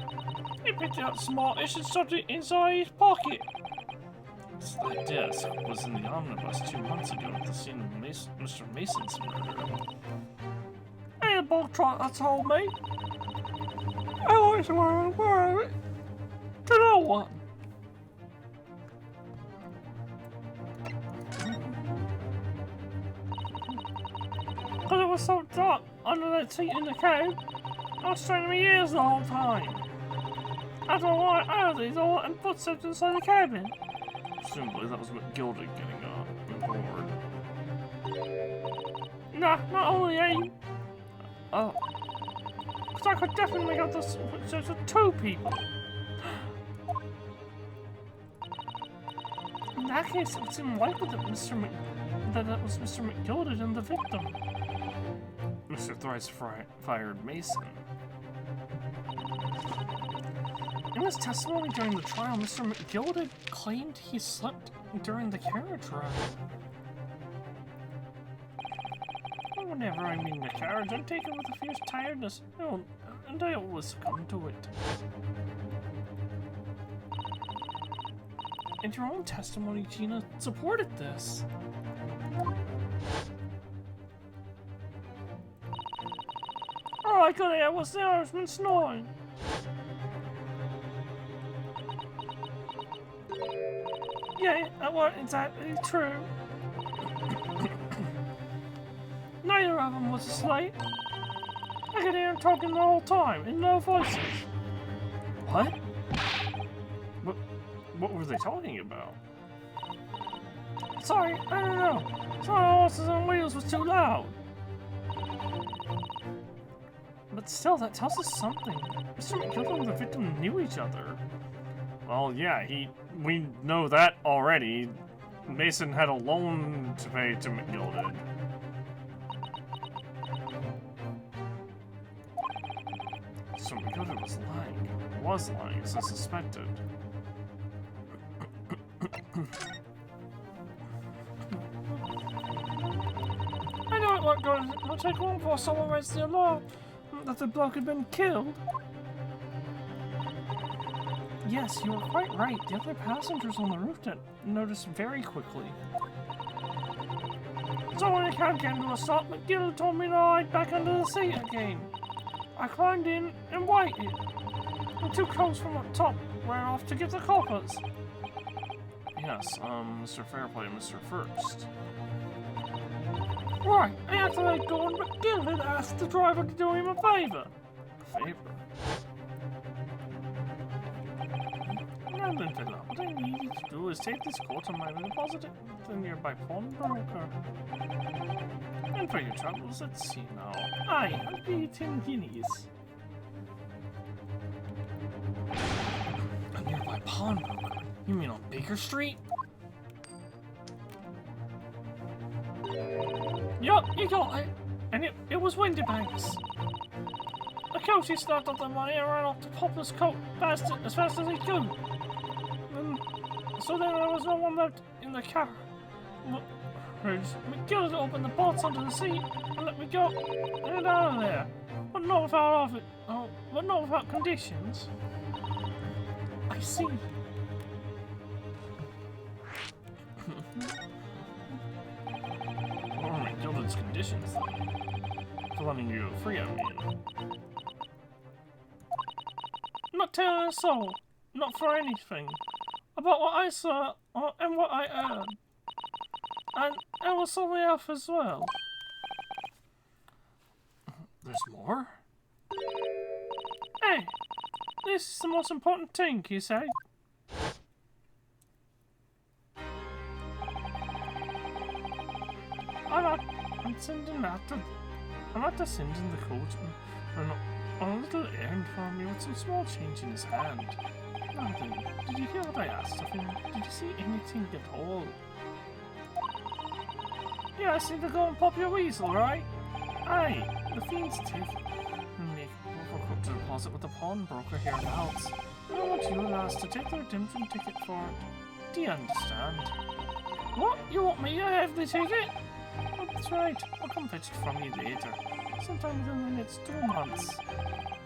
He picked it up smartish and stuffed it inside his pocket. So the disc was in the omnibus 2 months ago at the scene of Mr. Mason's murder. And the bog trotter told me. I always wear it to no one. Because it was so dark under that seat in the cave, I was straining my ears the whole time. After a while, I heard these all and footsteps inside the cabin. Presumably that was McGilded getting on board. Nah, not only he. Oh. Because I could definitely make out the footsteps of 2 people. In that case, it would seem likely that that was Mr. McGilded and the victim. Mr. Thrice fired Mason. In his testimony during the trial, Mr. McGilded claimed he slept during the carriage ride. Whenever I'm in the carriage, I'm taken with a fierce tiredness, and I always succumb to it. And your own testimony, Gina, supported this. All I could hear was the Irishman snoring. Yeah, that wasn't exactly true. Neither of them was asleep. I could hear them talking the whole time, in low voices. What? What were they talking about? Sorry, I don't know. Some of the horses on wheels was too loud. But still, that tells us something. Mr. McGill and the victim knew each other. Well, yeah, we know that already. Mason had a loan to pay to McGilded. So McGilded was lying, as I suspected. I know it won't go. It'll take long before someone raised the alarm that the bloke had been killed. Yes, you were quite right. The other passengers on the roof noticed very quickly. So when the cab came to a stop, McGill told me to hide back under the seat again. I climbed in and waited. The two cops from up top ran off to get the coppers. Yes, Mr. Fairplay and Mr. First. Right, after they'd gone, McGill had asked the driver to do him a favour. A favour? Rather than fill up, what I needed to do is take this coat of mine and deposit it with a nearby pawnbroker. And for your troubles, let's see now. Aye, I'll pay you 10 guineas. A nearby pawnbroker? You mean on Baker Street? Yup, you got it. And it was Windybanks. The coach he snapped up the money and ran off to Popper's coat as fast as he could. So then there was no one left in the car. McGill opened the bolts under the seat and let me go and out of there. But not without but not without conditions. I see. What are McGilden's conditions then? For letting you go free, I mean. Not telling a soul, not for anything, about what I saw and what I heard. And what's on the off as well. There's more? Hey, this is the most important thing, you say? I'm after sending the coach on a little errand for me with some small change in his hand. Now then, did you hear what I asked of him? Did you see anything at all? Yeah, I seem to go and pop your weasel, right? Aye, the fiend's take make overcoat to deposit with the pawnbroker hereabouts. I want you and us to take the redemption ticket for it. Do you understand? What? You want me to have the ticket? Oh, that's right. I'll come fetch it from you later. Sometime within the next 2 months.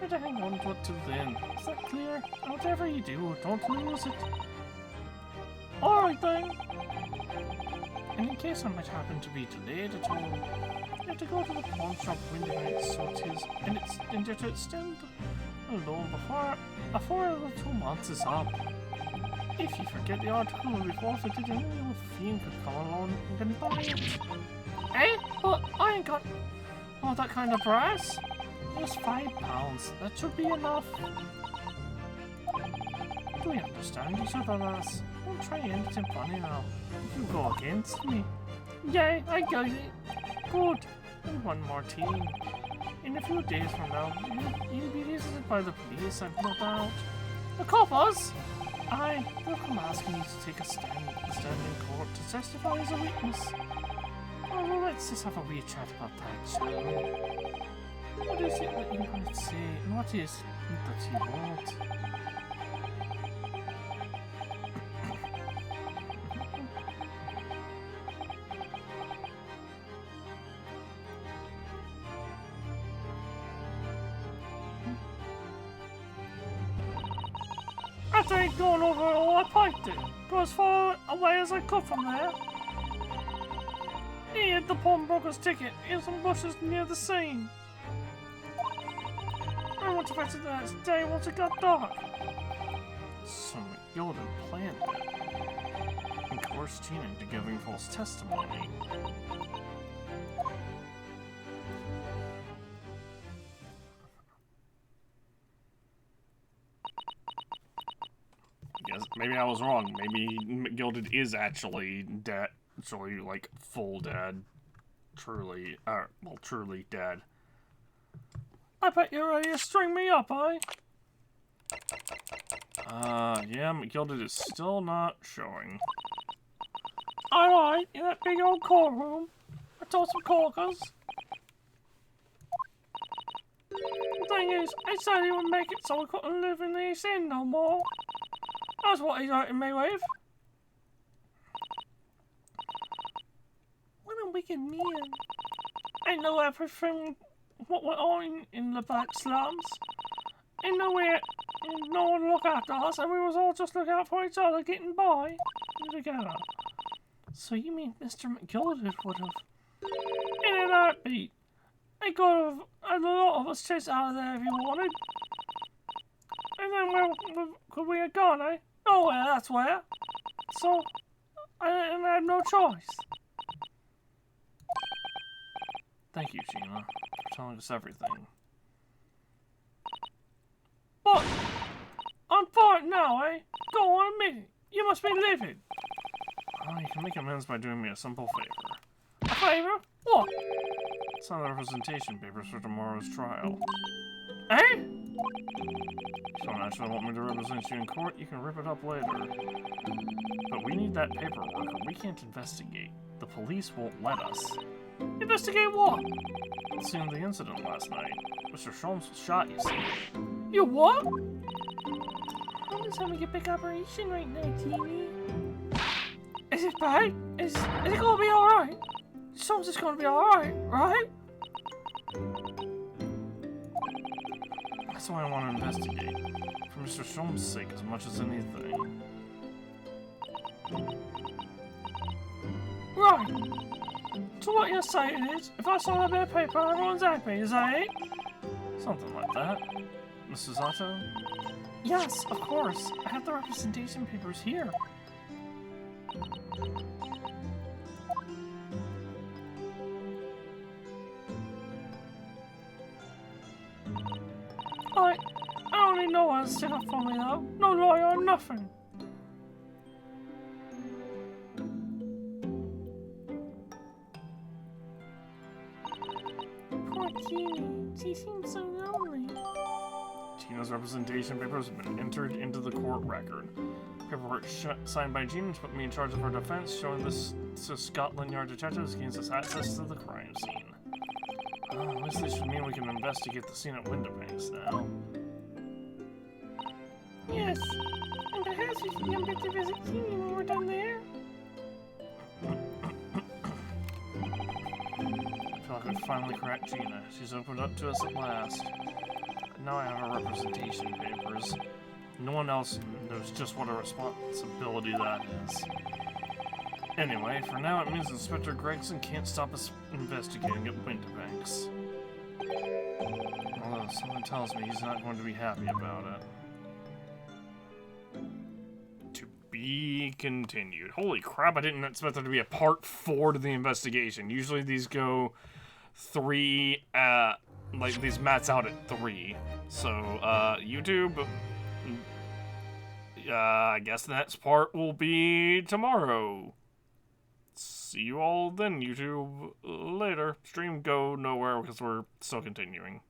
Better hang on to it till then. Is that clear? And whatever you do, don't lose it. Alright then. And in case I might happen to be delayed at all, you have to go to the pawn shop window so it is, and you're to extend a loan before the 2 months is up. If you forget the article will be forfeited, and your fiend could come along and buy it. Eh? But I ain't got all that kind of brass. Just £5. That should be enough. Do we understand each other, lass? Don't try anything funny now. You go against me. Yeah, I got it. Good. And one more thing. In a few days from now, you'll be visited by the police, I've no doubt. The coppers? Aye, they'll come asking you to take a stand in court to testify as a witness. Well, let's just have a wee chat about that, shall we? What is it that you want to say, and what is it that you want? after he'd gone over it all, I piked it. Got as far away as I could from there. He hid the pawnbroker's ticket in some bushes near the scene. I went to fetch it the next day once it got dark. So McGilden planned it and coerced Tina into giving false testimony. Yes, maybe I was wrong. Maybe McGilded is actually dead. Actually, like, full dead. Truly, well, truly dead. I bet you're ready to string me up, eh? Yeah, McGilded is still not showing. Alright, in that big old courtroom. I told some corkers. The thing is, he said he would make it so I couldn't live in the East End no more. That's what he's hurting me with. What a wicked man. Ain't know everything what went on in the back slums. Ain't nowhere, no one look after us, and we was all just look out for each other, getting by together. So you mean Mr. McGilded would have, in an heartbeat, he could have had a lot of us chased out of there if he wanted. And then where could we have gone, eh? Nowhere, that's where. So, I had no choice. Thank you, Gina, for telling us everything. But, I'm fine now, eh? Go on, admit it. You must be livid. Oh, you can make amends by doing me a simple favor. A favor? What? Sign the representation papers for tomorrow's trial. Eh? If you don't actually want me to represent you in court, you can rip it up later. But we need that paperwork or we can't investigate. The police won't let us. Investigate what? The scene of the incident last night. Mr. Sholmes was shot, you see. You what? I'm just having a big operation right now, TV. Is it bad? Is it gonna be alright? Someone's just gonna be alright, right? That's why I want to investigate. For Mr. Sholmes' sake as much as anything. Right. So what you're saying is, if I sign a bit of paper, everyone's happy, is that it? Something like that. Mrs. Otto? Yes, of course. I have the representation papers here. I don't need no one to stick up for me though. No lawyer or nothing. Poor Jeannie. She seems so lonely. Gina's representation papers have been entered into the court record. Paperwork signed by Gina to put me in charge of her defense, showing this to Scotland Yard detectives gains us access to the crime scene. At least this should mean we can investigate the scene at Winterbanks now. Yes, and perhaps we can come back to visit Jeannie when we're done there. I feel like I finally cracked Gina. She's opened up to us at last. Now I have her representation papers. No one else knows just what a responsibility that is. Anyway, for now it means Inspector Gregson can't stop us investigating at Winterbanks. Although someone tells me he's not going to be happy about it. To be continued. Holy crap, I didn't expect there to be a part 4 to the investigation. Usually these go 3, like these mats out at 3. So, YouTube, I guess the next part will be tomorrow. See you all then, YouTube. Later. Stream go nowhere because we're still continuing.